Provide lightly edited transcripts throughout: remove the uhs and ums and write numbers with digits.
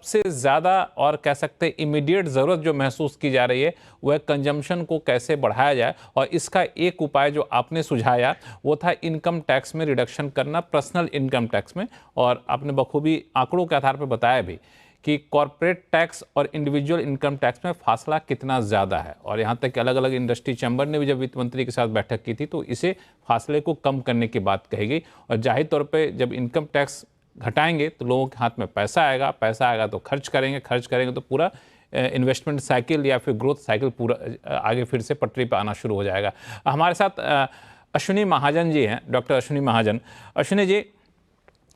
सबसे ज़्यादा और कह सकते हैं इमीडिएट ज़रूरत जो महसूस की जा रही है वह कंजम्पशन को कैसे बढ़ाया जाए, और इसका एक उपाय जो आपने सुझाया वो था इनकम टैक्स में रिडक्शन करना, पर्सनल इनकम टैक्स में। और आपने बखूबी आंकड़ों के आधार पर बताया भी कि कॉरपोरेट टैक्स और इंडिविजुअल इनकम टैक्स में फासला कितना ज़्यादा है, और यहाँ तक कि अलग अलग इंडस्ट्री चैम्बर ने भी जब वित्त मंत्री के साथ बैठक की थी तो इसे फासले को कम करने की बात कही गई। और जाहिर तौर पे जब इनकम टैक्स घटाएंगे तो लोगों के हाथ में पैसा आएगा, पैसा आएगा तो खर्च करेंगे तो पूरा इन्वेस्टमेंट साइकिल या फिर ग्रोथ साइकिल पूरा आगे फिर से पटरी पर आना शुरू हो जाएगा। हमारे साथ अश्विनी महाजन जी हैं, डॉक्टर अश्विनी महाजन। अश्विनी जी,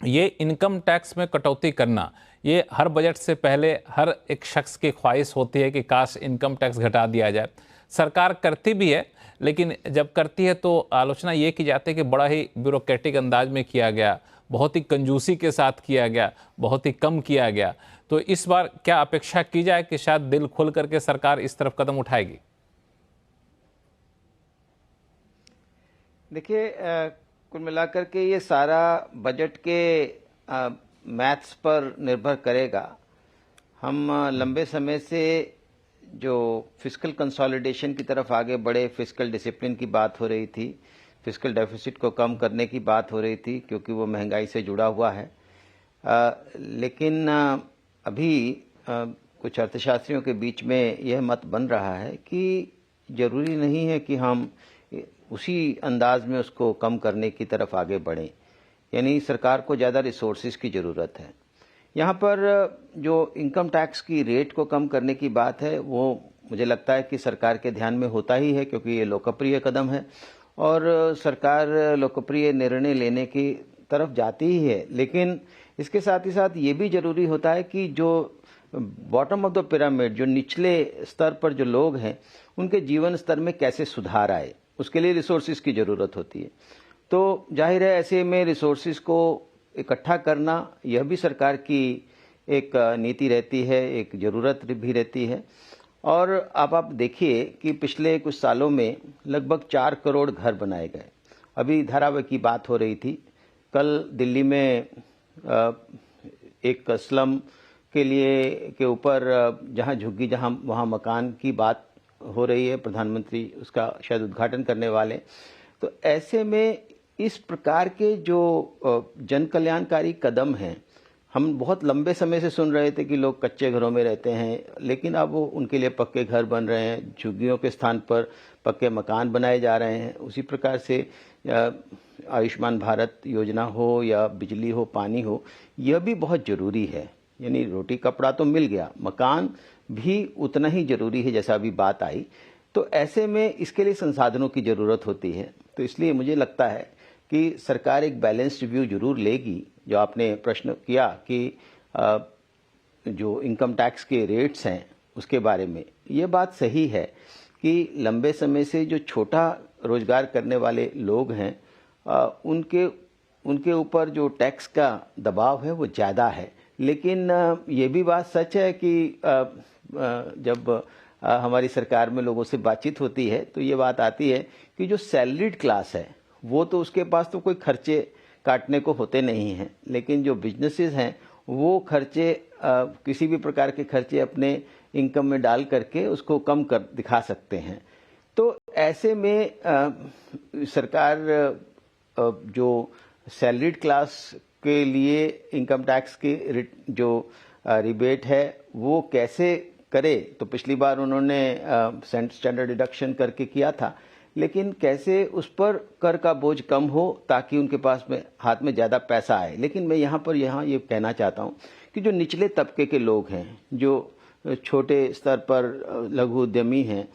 ये इनकम टैक्स में कटौती करना ये हर बजट से पहले हर एक शख्स की ख्वाहिश होती है कि काश इनकम टैक्स घटा दिया जाए। सरकार करती भी है, लेकिन जब करती है तो आलोचना ये की जाती है कि बड़ा ही ब्यूरोक्रेटिक अंदाज में किया गया, बहुत ही कंजूसी के साथ किया गया, बहुत ही कम किया गया। तो इस बार क्या अपेक्षा की जाए कि शायद दिल खोल करके सरकार इस तरफ कदम उठाएगी? देखिए, कुल मिलाकर के ये सारा बजट के मैथ्स पर निर्भर करेगा। हम लंबे समय से जो फिस्कल कंसोलिडेशन की तरफ आगे बढ़े, फिस्कल डिसिप्लिन की बात हो रही थी, फिस्कल डेफिसिट को कम करने की बात हो रही थी, क्योंकि वो महंगाई से जुड़ा हुआ है। लेकिन अभी कुछ अर्थशास्त्रियों के बीच में यह मत बन रहा है कि जरूरी नहीं है कि हम उसी अंदाज में उसको कम करने की तरफ आगे बढ़ें, यानी सरकार को ज़्यादा रिसोर्सेज की ज़रूरत है। यहाँ पर जो इनकम टैक्स की रेट को कम करने की बात है वो मुझे लगता है कि सरकार के ध्यान में होता ही है, क्योंकि ये लोकप्रिय कदम है और सरकार लोकप्रिय निर्णय लेने की तरफ जाती ही है। लेकिन इसके साथ ही साथ ये भी जरूरी होता है कि जो बॉटम ऑफ द पिरामिड, जो निचले स्तर पर जो लोग हैं, उनके जीवन स्तर में कैसे सुधार आए, उसके लिए रिसोर्सेज की ज़रूरत होती है। तो जाहिर है ऐसे में रिसोर्सेज को इकट्ठा करना यह भी सरकार की एक नीति रहती है, एक ज़रूरत भी रहती है। और अब आप देखिए कि पिछले कुछ सालों में लगभग 4 करोड़ घर बनाए गए। अभी धारावी की बात हो रही थी, कल दिल्ली में एक स्लम के लिए के ऊपर जहां झुग्गी, जहां वहां मकान की बात हो रही है, प्रधानमंत्री उसका शायद उद्घाटन करने वाले। तो ऐसे में इस प्रकार के जो जन कल्याणकारी कदम हैं, हम बहुत लंबे समय से सुन रहे थे कि लोग कच्चे घरों में रहते हैं, लेकिन अब वो उनके लिए पक्के घर बन रहे हैं, झुग्गियों के स्थान पर पक्के मकान बनाए जा रहे हैं। उसी प्रकार से आयुष्मान भारत योजना हो या बिजली हो, पानी हो, यह भी बहुत ज़रूरी है। यानी रोटी कपड़ा तो मिल गया, मकान भी उतना ही ज़रूरी है जैसा अभी बात आई। तो ऐसे में इसके लिए संसाधनों की ज़रूरत होती है। तो इसलिए मुझे लगता है कि सरकार एक बैलेंस्ड व्यू जरूर लेगी। जो आपने प्रश्न किया कि जो इनकम टैक्स के रेट्स हैं उसके बारे में, ये बात सही है कि लंबे समय से जो छोटा रोजगार करने वाले लोग हैं उनके ऊपर जो टैक्स का दबाव है वो ज़्यादा है। लेकिन ये भी बात सच है कि जब हमारी सरकार में लोगों से बातचीत होती है तो ये बात आती है कि जो सैलरीड क्लास है वो तो उसके पास तो कोई खर्चे काटने को होते नहीं हैं, लेकिन जो बिजनेसेस हैं वो खर्चे किसी भी प्रकार के खर्चे अपने इनकम में डाल करके उसको कम कर दिखा सकते हैं। तो ऐसे में सरकार जो सैलरीड क्लास के लिए इनकम टैक्स की जो रिबेट है वो कैसे करे, तो पिछली बार उन्होंने स्टैंडर्ड डिडक्शन करके किया था, लेकिन कैसे उस पर कर का बोझ कम हो ताकि उनके पास में हाथ में ज़्यादा पैसा आए। लेकिन मैं यहाँ ये कहना चाहता हूँ कि जो निचले तबके के लोग हैं, जो छोटे स्तर पर लघु उद्यमी हैं,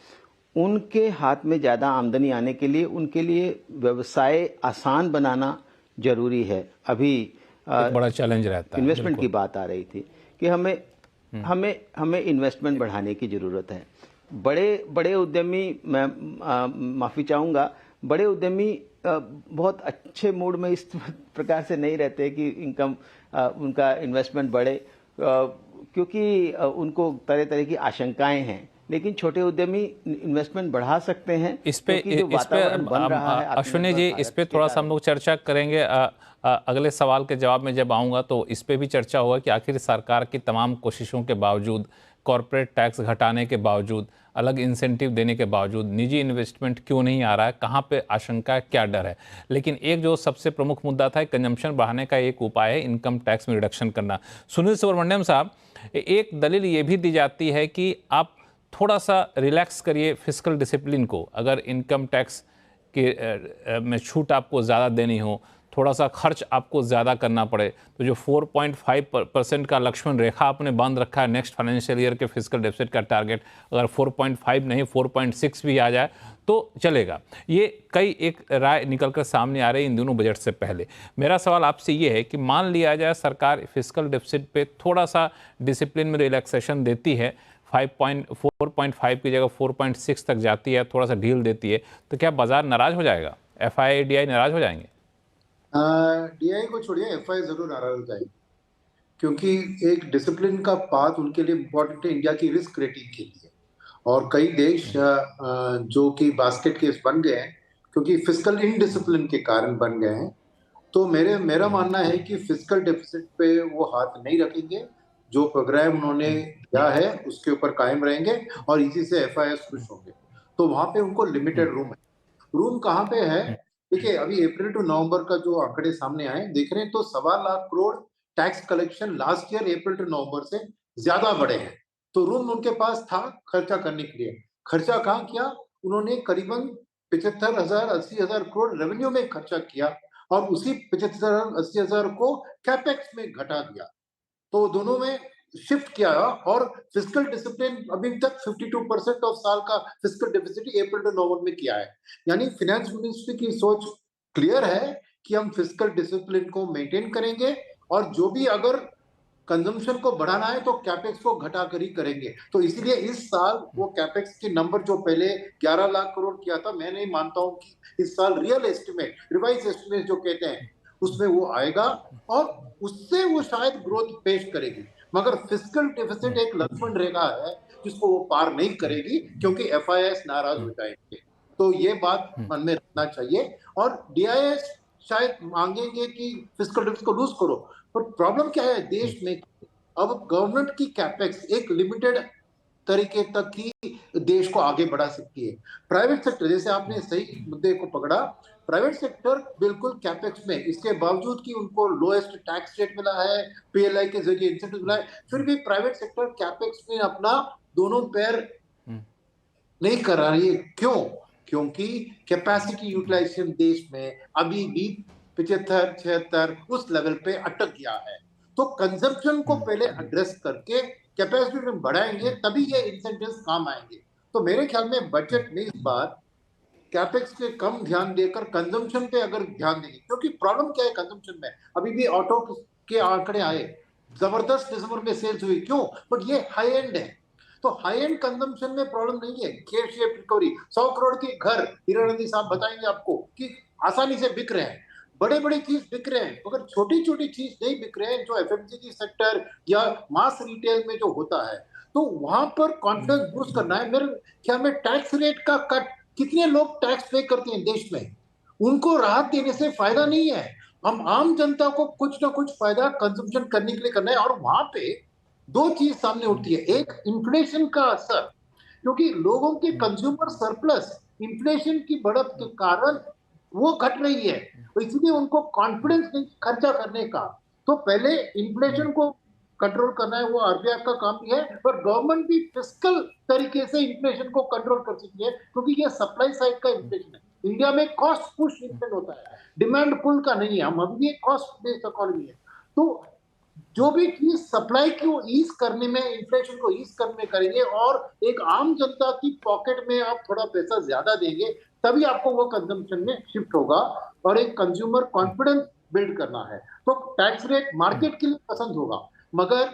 उनके हाथ में ज़्यादा आमदनी आने के लिए उनके लिए व्यवसाय आसान बनाना जरूरी है। अभी एक बड़ा चैलेंज रहता है। इन्वेस्टमेंट की बात आ रही थी कि हमें इन्वेस्टमेंट बढ़ाने की ज़रूरत है। बड़े उद्यमी, मैं माफ़ी चाहूँगा, बड़े उद्यमी बहुत अच्छे मूड में इस प्रकार से नहीं रहते कि इनकम उनका इन्वेस्टमेंट बढ़े, क्योंकि उनको तरह तरह की आशंकाएं हैं लेकिन छोटे उद्यमी इन्वेस्टमेंट बढ़ा सकते हैं इस पे क्योंकि जो वातावरण बन रहा है अश्विनी जी, आत्मनिर्भर इस भारत पे के थोड़ा सा हम कारण। लोग चर्चा करेंगे। अगले सवाल के जवाब में जब आऊँगा तो इस पे भी चर्चा होगा कि आखिर सरकार की तमाम कोशिशों के बावजूद, कॉरपोरेट टैक्स घटाने के बावजूद, अलग इंसेंटिव देने के बावजूद निजी इन्वेस्टमेंट क्यों नहीं आ रहा है, कहाँ पे आशंका है, क्या डर है। लेकिन एक जो सबसे प्रमुख मुद्दा था, कंजम्पशन बढ़ाने का एक उपाय है इनकम टैक्स में रिडक्शन करना। सुनील सुब्रमण्यम साहब, एक दलील ये भी दी जाती है कि आप थोड़ा सा रिलैक्स करिए फिस्कल डिसिप्लिन को। अगर इनकम टैक्स के में छूट आपको ज़्यादा देनी हो, थोड़ा सा खर्च आपको ज़्यादा करना पड़े, तो जो 4.5% का लक्ष्मण रेखा आपने बांध रखा है नेक्स्ट फाइनेंशियल ईयर के फिस्कल डेफिसिट का टारगेट, अगर 4.5 नहीं 4.6 भी आ जाए तो चलेगा। ये कई एक राय निकल कर सामने आ रही है इन दोनों बजट से पहले। मेरा सवाल आपसे ये है कि मान लिया जाए सरकार फिस्कल डेफिसिट पे थोड़ा सा डिसिप्लिन में रिलैक्सेशन देती है, 4.5 की जगह 4.6 तक जाती है, थोड़ा सा ढील देती है, तो क्या बाजार नाराज हो जाएगा? एफआई डीआई नाराज हो जाएंगे? डीआई को छोड़िए, एफआई जरूर नाराज हो जाएगी, क्योंकि एक डिसिप्लिन का पाथ उनके लिए इम्पोर्टेंट है इंडिया की रिस्क रेटिंग के लिए। और कई देश जो कि बास्केट केस बन गए हैं क्योंकि फिस्कल इनडिसिप्लिन के कारण बन गए हैं। तो मेरा मानना है कि फिस्कल डेफिसिट पे वो हाथ नहीं रखेंगे। जो प्रोग्राम उन्होंने दिया है उसके ऊपर कायम रहेंगे और इसी से एफआईएस खुश होंगे। तो वहां पे उनको लिमिटेड रूम है। रूम कहाँ पे है? देखिए, अभी अप्रैल टू नवंबर का जो आंकड़े सामने आए देख रहे हैं तो 1.25 crore tax collection last year April to November से ज्यादा बढ़े हैं। तो रूम उनके पास था खर्चा करने के लिए। खर्चा कहाँ किया? उन्होंने करीबन 75,000 80,000 करोड़ रेवेन्यू में खर्चा किया और उसी 75,000 80,000 को कैपेक्स में घटा दिया। तो दोनों में शिफ्ट किया और फिस्कल डिसिप्लिन अभी तक 52% ऑफ साल का फिस्कल डेफिसिट अप्रैल टू नवंबर में किया है। यानी फाइनेंस मिनिस्ट्री की सोच क्लियर है कि हम फिस्कल डिसिप्लिन को मेंटेन करेंगे और जो भी अगर कंजम्पशन को बढ़ाना है तो कैपेक्स को घटा कर ही करेंगे। तो इसीलिए इस साल वो कैपेक्स के नंबर जो पहले 11 लाख करोड़ किया था, मैं नहीं मानता हूं कि इस साल रियल एस्टिमेट, रिवाइज एस्टिमेट जो कहते हैं उसमें वो आएगा और उससे वो शायद ग्रोथ पेश करेगी। मगर फिस्कल डेफिसिट एक लक्ष्मण रेखा है जिसको वो पार नहीं करेगी क्योंकि एफआईएस नाराज हो जाएंगे। तो ये बात मन में रखना चाहिए और डीआईएस शायद मांगेंगे कि फिस्कल डेफिसिट को लूज करो। पर प्रॉब्लम क्या है देश में? अब गवर्नमेंट की कैपेक्स एक लिमिटेड तरीके तक ही देश को आगे बढ़ा सकती है। प्राइवेट सेक्टर, जैसे आपने सही मुद्दे को पकड़ा, प्राइवेट सेक्टर बिल्कुल कैपेक्स में, इसके बावजूद कि उनको लोएस्ट टैक्स रेट मिला है, पीएलआई के जरिए इंसेंटिव मिला है, फिर भी प्राइवेट सेक्टर कैपेक्स में अपना दोनों पैर नहीं कर रही है। क्यों? क्योंकि कैपेसिटी यूटिलाइजेशन देश में अभी भी 75-76 उस लेवल पे अटक गया है। तो कंजम्पशन को पहले एड्रेस करके कैपेसिटी में बढ़ाएंगे तभी ये इंसेंटिव्स काम आएंगे। तो मेरे ख्याल में बजट में इस बार कैपेक्स पे कम ध्यान देकर कंजम्पशन पे अगर ध्यान देंगे, क्योंकि प्रॉब्लम क्या है कंजम्पशन में, अभी भी ऑटो के आंकड़े आए, जबरदस्त दिसंबर में सेल्स हुई, क्यों? बट ये हाई एंड है। तो हाई एंड कंजम्पशन में प्रॉब्लम नहीं है, के शेप रिकवरी, 100 करोड़ के घर हीरानंदी साहब बताएंगे आपको कि आसानी से बिक रहे हैं, बड़े बड़े चीज बिक रहे हैं, मगर छोटी छोटी चीज नहीं बिक रहे हैं जो एफएमसीजी सेक्टर या मास रिटेल में जो होता है। तो वहां पर कॉन्फिडेंस बूस्ट करना है। मेरे ख्याल में टैक्स रेट का कट, कितने लोग टैक्स पे करते हैं देश में, उनको राहत देने से फायदा नहीं है। हम आम जनता को कुछ ना कुछ फायदा कंजम्पशन करने के लिए करना है और वहां पे दो चीज सामने उठती है। एक, इन्फ्लेशन का असर, क्योंकि लोगों के कंज्यूमर सरप्लस इन्फ्लेशन की बढ़त के कारण वो घट रही है, तो इसलिए उनको कॉन्फिडेंस नहीं खर्चा करने का। तो पहले इन्फ्लेशन को कंट्रोल करना है, वो आरबीआई का काम भी है, पर गवर्नमेंट भी फिस्कल तरीके से इन्फ्लेशन को कंट्रोल कर सकती है, क्योंकि ये सप्लाई साइड का इन्फ्लेशन है। इंडिया में कॉस्ट पुश इन्फ्लेशन होता है, डिमांड पुल का नहीं है। हम अभी कॉस्ट बेस्ड इकोनॉमी है। तो जो भी चीज सप्लाई को ईज करने में, इन्फ्लेशन को ईज करने में करेंगे और एक आम जनता की पॉकेट में आप थोड़ा पैसा ज्यादा देंगे, तभी आपको वो कंजम्पशन में शिफ्ट होगा और एक कंज्यूमर कॉन्फिडेंस बिल्ड करना है। तो टैक्स रेट मार्केट के लिए पसंद होगा, मगर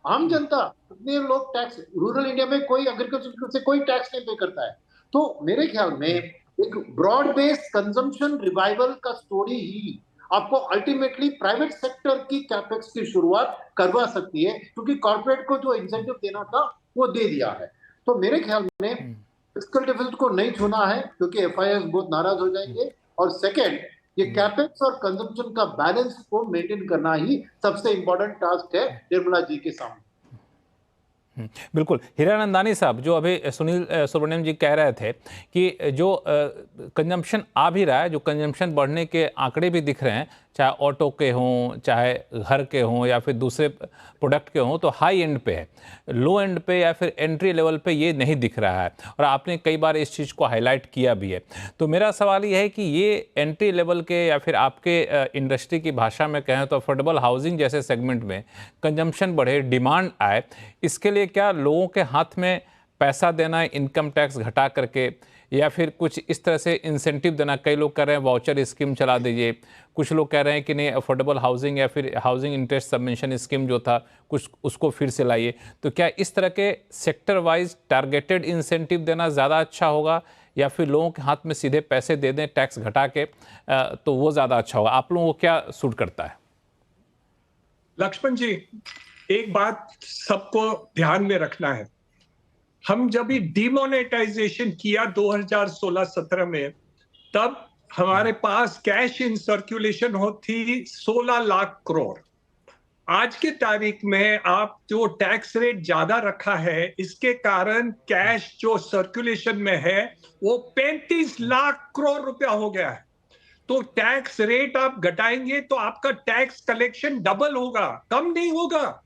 आम जनता, कितने लोग टैक्स, रूरल इंडिया में कोई एग्रीकल्चर से कोई टैक्स नहीं पे करता है। तो मेरे ख्याल में एक ब्रॉड बेस्ड कंजम्पशन रिवाइवल का स्टोरी ही आपको अल्टीमेटली प्राइवेट सेक्टर की कैपेक्स की शुरुआत करवा सकती है, क्योंकि कॉर्पोरेट को जो इंसेंटिव देना था वो दे दिया है। तो मेरे ख्याल में फिस्कल डेफिसिट को नहीं छूना है, क्योंकि एफआईआई बहुत नाराज हो जाएंगे। और सेकंड, ये कैपेक्स और कंजम्पशन का बैलेंस को मेंटेन करना ही सबसे इंपॉर्टेंट टास्क है निर्मला जी के सामने। बिल्कुल। हीरानंदानी साहब, जो अभी सुनील सुब्रमण्यम जी कह रहे थे कि जो कंजम्पशन आ भी रहा है, जो कंजम्पशन बढ़ने के आंकड़े भी दिख रहे हैं, चाहे ऑटो के हों, चाहे घर के हों, या फिर दूसरे प्रोडक्ट के हों, तो हाई एंड पे है। लो एंड पे या फिर एंट्री लेवल पे ये नहीं दिख रहा है, और आपने कई बार इस चीज़ को हाईलाइट किया भी है। तो मेरा सवाल ये है कि ये एंट्री लेवल के या फिर आपके इंडस्ट्री की भाषा में कहें तो अफोर्डेबल हाउसिंग जैसे सेगमेंट में कंजम्पशन बढ़े, डिमांड आए, इसके लिए क्या लोगों के हाथ में पैसा देना है इनकम टैक्स घटा करके, या फिर कुछ इस तरह से इंसेंटिव देना? कई लोग कह रहे हैं वाउचर स्कीम चला दीजिए, कुछ लोग कह रहे हैं कि नहीं अफोर्डेबल हाउसिंग या फिर हाउसिंग इंटरेस्ट सबवेंशन स्कीम जो था कुछ उसको फिर से लाइए। तो क्या इस तरह के सेक्टर वाइज टारगेटेड इंसेंटिव देना ज़्यादा अच्छा होगा, या फिर लोगों के हाथ में सीधे पैसे दे दें टैक्स घटा के, तो वो ज़्यादा अच्छा होगा? आप लोगों को क्या सूट करता है? लक्ष्मण जी, एक बात सबको ध्यान में रखना है। हम जब भी डिमोनेटाइजेशन किया 2016-17 में, तब हमारे पास कैश इन सर्कुलेशन होती 16 लाख करोड़। आज के तारीख में आप जो टैक्स रेट ज्यादा रखा है, इसके कारण कैश जो सर्कुलेशन में है वो 35 लाख करोड़ रुपया हो गया है। तो टैक्स रेट आप घटाएंगे तो आपका टैक्स कलेक्शन डबल होगा, कम नहीं होगा।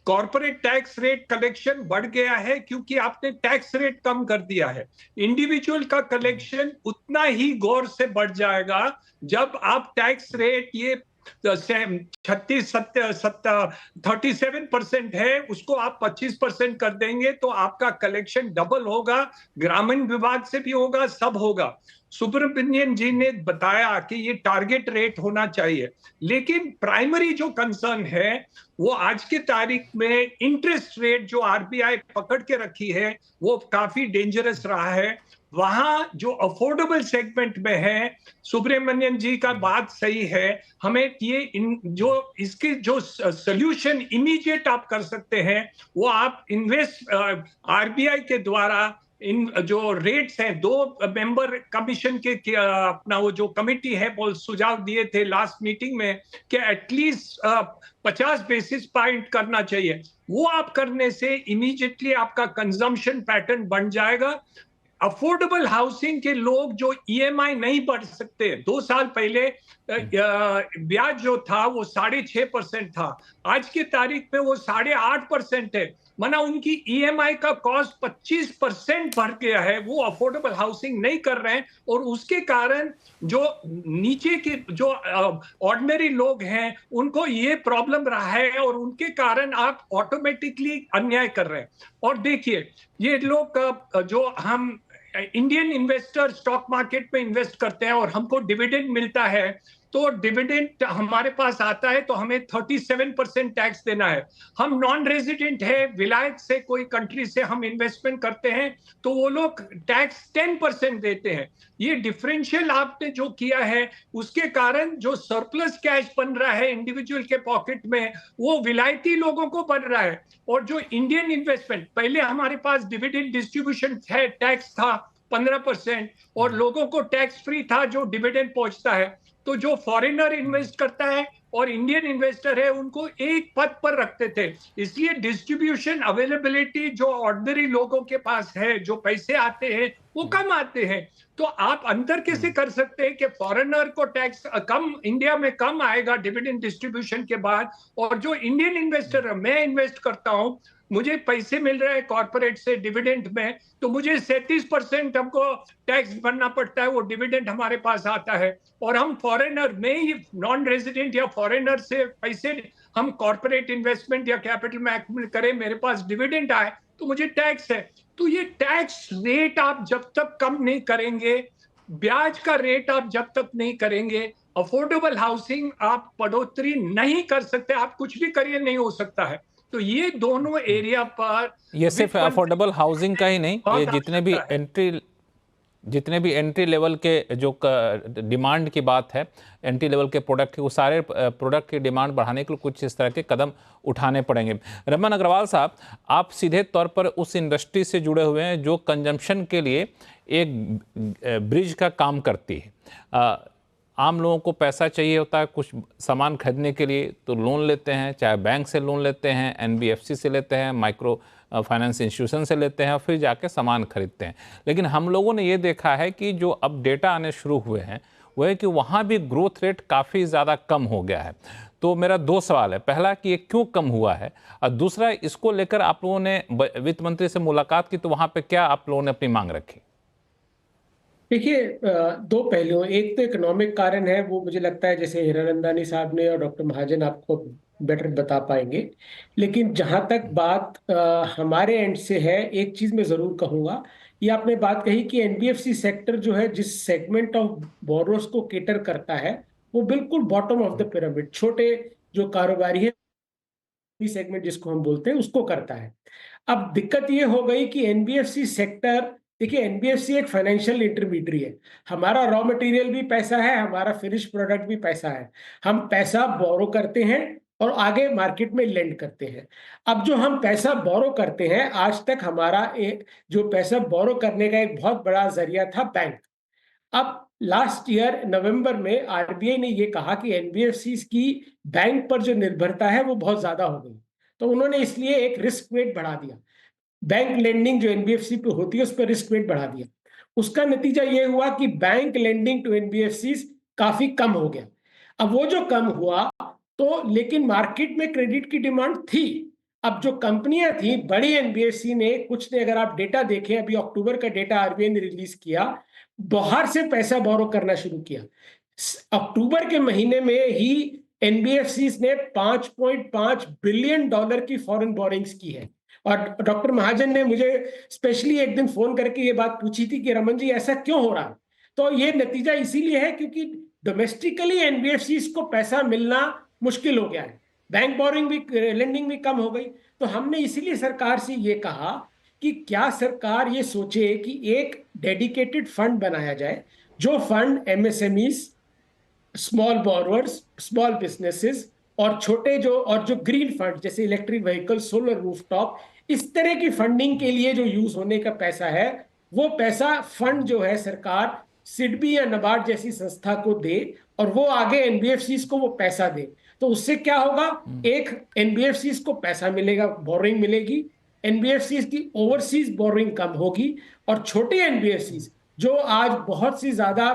कॉर्पोरेट टैक्स रेट कलेक्शन बढ़ गया है क्योंकि आपने टैक्स रेट कम कर दिया है। इंडिविजुअल का कलेक्शन उतना ही गौर से बढ़ जाएगा जब आप टैक्स रेट ये 37% है, उसको आप 25% कर देंगे तो आपका कलेक्शन डबल होगा, ग्रामीण विभाग से भी होगा, सब होगा। सुब्रमण्यन जी ने बताया कि ये टारगेट रेट होना चाहिए, लेकिन प्राइमरी जो कंसर्न है वो आज की तारीख में इंटरेस्ट रेट जो आरबीआई पकड़ के रखी है वो काफी डेंजरस रहा है। वहां जो अफोर्डेबल सेगमेंट में है, सुब्रमण्यन जी का बात सही है, हमें ये इसके जो सोल्यूशन इमीडिएट आप कर सकते हैं वो आप आरबीआई के द्वारा इन जो रेट्स हैं, 2 मेंबर कमीशन के अपना वो जो कमिटी है वो सुझाव दिए थे लास्ट मीटिंग में कि एटलीस्ट 50 बेसिस पॉइंट करना चाहिए। वो आप करने से इमीडिएटली आपका कंजम्पशन पैटर्न बन जाएगा। अफोर्डेबल हाउसिंग के लोग जो ईएमआई नहीं भर सकते, 2 साल पहले ब्याज जो था वो 6.5% था, आज की तारीख में वो 8.5% है। माना उनकी ईएमआई का कॉस्ट 25% बढ़ गया है, वो अफोर्डेबल हाउसिंग नहीं कर रहे हैं, और उसके कारण जो नीचे के जो ऑर्डिनरी लोग हैं उनको ये प्रॉब्लम रहा है, और उनके कारण आप ऑटोमेटिकली अन्याय कर रहे हैं। और देखिए ये लोग जो हम इंडियन इन्वेस्टर स्टॉक मार्केट में इन्वेस्ट करते हैं और हमको डिविडेंड मिलता है, तो डिविडेंड हमारे पास आता है तो हमें 37% टैक्स देना है। हम नॉन रेजिडेंट है, विलायत से कोई कंट्री से हम इन्वेस्टमेंट करते हैं तो वो लोग टैक्स 10% देते हैं। ये डिफरेंशियल आपने जो किया है उसके कारण जो सरप्लस कैश बन रहा है इंडिविजुअल के पॉकेट में वो विलायती लोगों को बन रहा है। और जो इंडियन इन्वेस्टमेंट, पहले हमारे पास डिविडेंड डिस्ट्रीब्यूशन है, टैक्स था 15% और लोगों को टैक्स फ्री था जो डिविडेंड पहुंचता है। तो जो फॉरेनर इन्वेस्ट करता है और इंडियन इन्वेस्टर है उनको एक पद पर रखते थे, इसलिए डिस्ट्रीब्यूशन अवेलेबिलिटी जो ऑर्डिनरी लोगों के पास है, जो पैसे आते हैं वो कम आते हैं। तो आप अंतर कैसे कर सकते हैं कि फॉरेनर को टैक्स कम इंडिया में कम आएगा डिविडेंड डिस्ट्रीब्यूशन के बाद, और जो इंडियन इन्वेस्टर है, मैं इन्वेस्ट करता हूं, मुझे पैसे मिल रहे हैं कॉर्पोरेट से डिविडेंड में, तो मुझे 37% हमको टैक्स भरना पड़ता है, वो डिविडेंड हमारे पास आता है। और हम फॉरेनर में ही नॉन रेजिडेंट या फॉरेनर से पैसे हम कॉर्पोरेट इन्वेस्टमेंट या कैपिटल में एक्टिवेट करें, मेरे पास डिविडेंड आए तो मुझे टैक्स है। तो ये टैक्स रेट आप जब तक कम नहीं करेंगे, ब्याज का रेट आप जब तक नहीं करेंगे, अफोर्डेबल हाउसिंग आप बढ़ोतरी नहीं कर सकते, आप कुछ भी करिए नहीं हो सकता है। तो ये दोनों एरिया पर ये सिर्फ अफोर्डेबल हाउसिंग का ही नहीं, ये जितने भी जितने भी एंट्री लेवल के जो डिमांड की बात है, एंट्री लेवल के प्रोडक्ट, वो सारे प्रोडक्ट की डिमांड बढ़ाने के लिए कुछ इस तरह के कदम उठाने पड़ेंगे। रमन अग्रवाल साहब, आप सीधे तौर पर उस इंडस्ट्री से जुड़े हुए हैं जो कंजम्पशन के लिए एक ब्रिज का काम करती है। आम लोगों को पैसा चाहिए होता है कुछ सामान खरीदने के लिए, तो लोन लेते हैं, चाहे बैंक से लोन लेते हैं, एनबीएफसी से लेते हैं, माइक्रो फाइनेंस इंस्टीट्यूशन से लेते हैं, और फिर जाके सामान खरीदते हैं। लेकिन हम लोगों ने ये देखा है कि जो अब डेटा आने शुरू हुए हैं वो है कि वहाँ भी ग्रोथ रेट काफ़ी ज़्यादा कम हो गया है। तो मेरा दो सवाल है, पहला कि ये क्यों कम हुआ है, और दूसरा इसको लेकर आप लोगों ने वित्त मंत्री से मुलाकात की तो वहाँ पे क्या आप लोगों ने अपनी मांग रखी? देखिए, दो पहलू, एक तो इकोनॉमिक कारण है, वो मुझे लगता है जैसे हीरानंदानी साहब ने और डॉक्टर महाजन आपको बेटर बता पाएंगे। लेकिन जहां तक बात हमारे एंड से है, एक चीज मैं जरूर कहूंगा, ये आपने बात कही कि एनबीएफसी सेक्टर जो है जिस सेगमेंट ऑफ बोरोस को केटर करता है वो बिल्कुल बॉटम ऑफ द पिरामिड, छोटे जो कारोबारी है सेगमेंट जिसको हम बोलते हैं उसको करता है। अब दिक्कत ये हो गई कि एनबीएफसी सेक्टर, देखिए एनबीएफसी एक फाइनेंशियल इंटरमीडियरी है, हमारा रॉ मटेरियल भी पैसा है, हमारा फिनिश प्रोडक्ट भी पैसा है, हम पैसा बोरो करते हैं और आगे मार्केट में लेंड करते हैं। अब जो हम पैसा बोरो करते हैं, आज तक हमारा एक जो पैसा बोरो करने का एक बहुत बड़ा जरिया था बैंक। अब लास्ट ईयर नवंबर में आरबीआई ने ये कहा कि एनबीएफसी की बैंक पर जो निर्भरता है वो बहुत ज्यादा हो गई, तो उन्होंने इसलिए एक रिस्क वेट बढ़ा दिया, बैंक लेंडिंग जो एनबीएफसी पे होती है उस पर रिस्क वेट बढ़ा दिया। उसका नतीजा ये हुआ कि बैंक लेंडिंग टू एनबीएफसी काफी कम हो गया। अब वो जो कम हुआ तो लेकिन मार्केट में क्रेडिट की डिमांड थी। अब जो कंपनियां थी बड़ी एनबीएफसी ने, कुछ ने, अगर आप डेटा देखें, अभी अक्टूबर का डेटा आरबीआई ने रिलीज किया, बाहर से पैसा बोरो करना शुरू किया। अक्टूबर के महीने में ही एनबीएफसी ने 5.5 बिलियन डॉलर की फॉरेन बोरिंग्स की है। और डॉक्टर महाजन ने मुझे स्पेशली एक दिन फोन करके ये बात पूछी थी कि रमन जी ऐसा क्यों हो रहा है, तो ये नतीजा इसीलिए है क्योंकि डोमेस्टिकली एनबीएफसी को पैसा मिलना मुश्किल हो गया है, बैंक बोरिंग भी, लेंडिंग भी कम हो गई। तो हमने इसीलिए सरकार से ये कहा कि क्या सरकार ये सोचे कि एक डेडिकेटेड फंड बनाया जाए, जो fund MSMEs, small borrowers, small businesses और छोटे जो ग्रीन फंड जैसे इलेक्ट्रिक व्हीकल, सोलर रूफटॉप, इस तरह की फंडिंग के लिए जो यूज होने का पैसा है, वो पैसा फंड जो है सरकार सिडबी या नाबार्ड जैसी संस्था को दे और वो आगे एनबीएफसी को वो पैसा दे। तो उससे क्या होगा, एक एनबीएफसी को पैसा मिलेगा, बोरिंग मिलेगी, एनबीएफसी की ओवरसीज बोरिंग कम होगी, और छोटे एनबीएफसी जो आज बहुत सी ज्यादा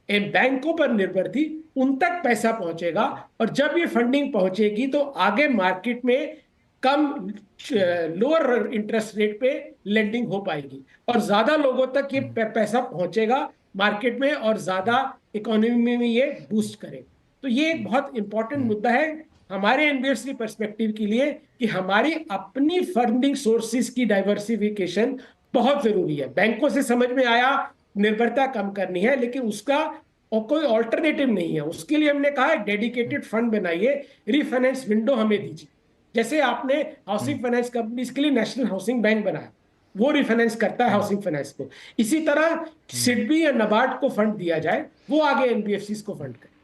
बैंकों पर निर्भर थी उन तक पैसा पहुंचेगा। और जब ये फंडिंग पहुंचेगी तो आगे मार्केट में कम लोअर इंटरेस्ट रेट पे लेंडिंग हो पाएगी और ज्यादा लोगों तक ये पैसा पहुंचेगा मार्केट में और ज्यादा इकोनॉमी में ये बूस्ट करे। तो ये एक बहुत इंपॉर्टेंट मुद्दा है हमारे एनबीएफसी पर्सपेक्टिव के लिए कि हमारी अपनी फंडिंग सोर्सेज की डाइवर्सिफिकेशन बहुत जरूरी है। बैंकों से समझ में आया निर्भरता कम करनी है, लेकिन उसका और कोई ऑल्टरनेटिव नहीं है। उसके लिए हमने कहा डेडिकेटेड फंड बनाइए, रीफाइनेंस विंडो हमें दीजिए। जैसे आपने हाउसिंग फाइनेंस कंपनीज के लिए नेशनल हाउसिंग बैंक बनाया, वो रिफाइनेंस करता है हाउसिंग फाइनेंस को, इसी तरह सिडबी या नाबार्ड को फंड दिया जाए, वो आगे एनबीएफसी को फंड करे।